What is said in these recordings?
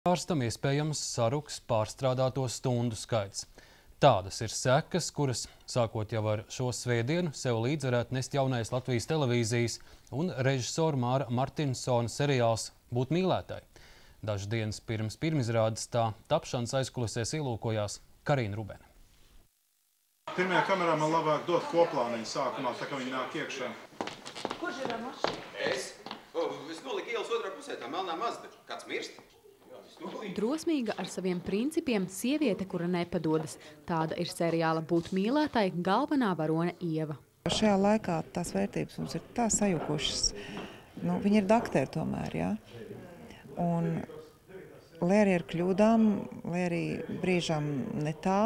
Ārstam iespējams saruks pārstrādāto stundu skaits. Tādas ir sekas, kuras, sākot jau ar šo svētdienu, sev līdz varētu nest jaunais Latvijas televīzijas un režisora Māra Martinsona seriāls Būt mīlētāji. Dažas dienas pirms pirmizrādes tā tapšanas aizkulisēs ielūkojās Karina Rubene. Pirmajā kamerā man labāk dot koplāniņu sākumā, tā kā viņi nāk iekšā. Kurš ir mašs? Es noliku ielas otrā pusē, tā melnā Mazda. Kāds mirst? Drosmīga ar saviem principiem sieviete, kura nepadodas. Tāda ir seriāla Būt mīlētāji galvenā varone Ieva. Šajā laikā tās vērtības mums ir tā sajukušas. Viņi ir dakteri tomēr, jā. Un, lai arī ar kļūdām, lai arī brīžām ne tā,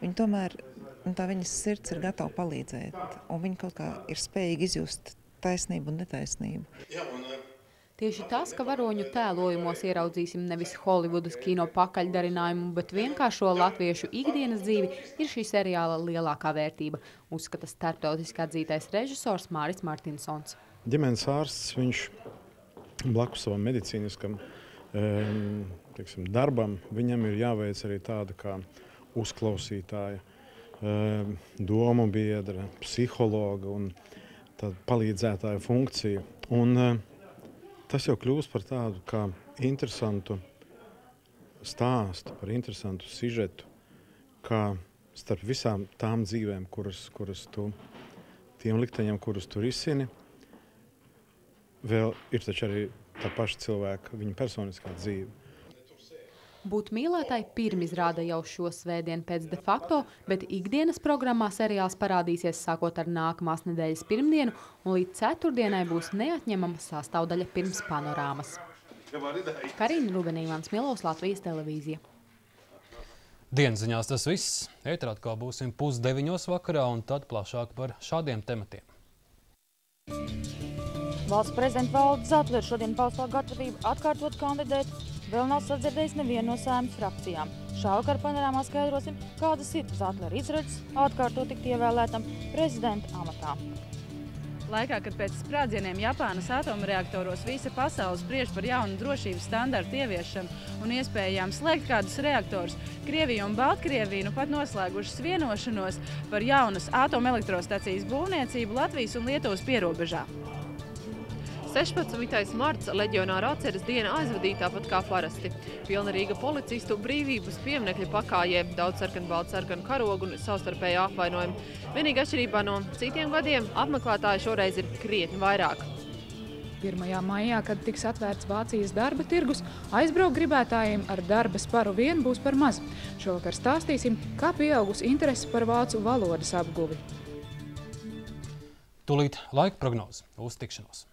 viņi tomēr, tā viņas sirds ir gatava palīdzēt. Un viņi kaut kā ir spējīgi izjust taisnību un netaisnību. Tieši tas, ka varoņu tēlojumos ieraudzīsim nevis Holivudas kino pakaļdarinājumu, bet vienkāršo latviešu ikdienas dzīvi, ir šī seriāla lielākā vērtība, uzskata starptautiski atzītais režisors Māris Martinsons. Ģimenes ārsts, viņš blakus savam medicīniskam darbam, viņam ir jāveic arī tāda kā uzklausītāja, domu biedra, psihologa un tāda palīdzētāja funkcija. Un tas jau kļūst par tādu kā interesantu stāstu, par interesantu sižetu, kā starp visām tām dzīvēm, tiem likteņiem, kurus tu risini, vēl ir taču arī tā paša cilvēka, viņa personiskā dzīve. Būt mīlētāji pirmizrāda jau šo svētdienu pēc de facto, bet ikdienas programmā seriāls parādīsies sākot ar nākamās nedēļas pirmdienu un līdz ceturtdienai būs neatņemama sastāvdaļa pirms panorāmas. Karina Rubene, Ivans Milovs, Latvijas televīzija. Dienziņās tas viss. Ēterā atkal būsim 8:30 vakarā un tad plašāk par šādiem tematiem. Valsts prezidenta Valdis Zatlers šodien paustā gatavību atkārtot kandidēt. Vēl nav sadzirdējis nevienu no Saeimas frakcijām. Šovakar panorāmā skaidrosim, kādas ir Zatlera izredzes atkārtot tikt ievēlētam prezidenta amatā. Laikā, kad pēc sprādzieniem Japānas atomreaktoros visa pasaule spriež par jaunu drošības standartu ieviešanu un iespējām slēgt kādus reaktorus, Krievija un Baltkrievija pat noslēgušas vienošanos par jaunas atomelektrostacijas būvniecību Latvijas un Lietuvas pierobežā. 16. marts leģionāra atceres diena aizvadīja tāpat kā parasti. Pilna Rīga policistu brīvības pieminekļa pakājē, daudz sarkan-baltsarkanu karogu un savstarpēju apvainojumu. Vienīgi atšķirībā no citiem gadiem apmeklētāji šoreiz ir krietni vairāk. 1. maijā, kad tiks atvērts Vācijas darba tirgus, aizbraukt gribētājiem ar darba sparu vien būs par maz. Šovakar stāstīsim, kā pieaugusi interese par vācu valodas apguvi. Tūlīt laika prognoze. Uz tikšanos!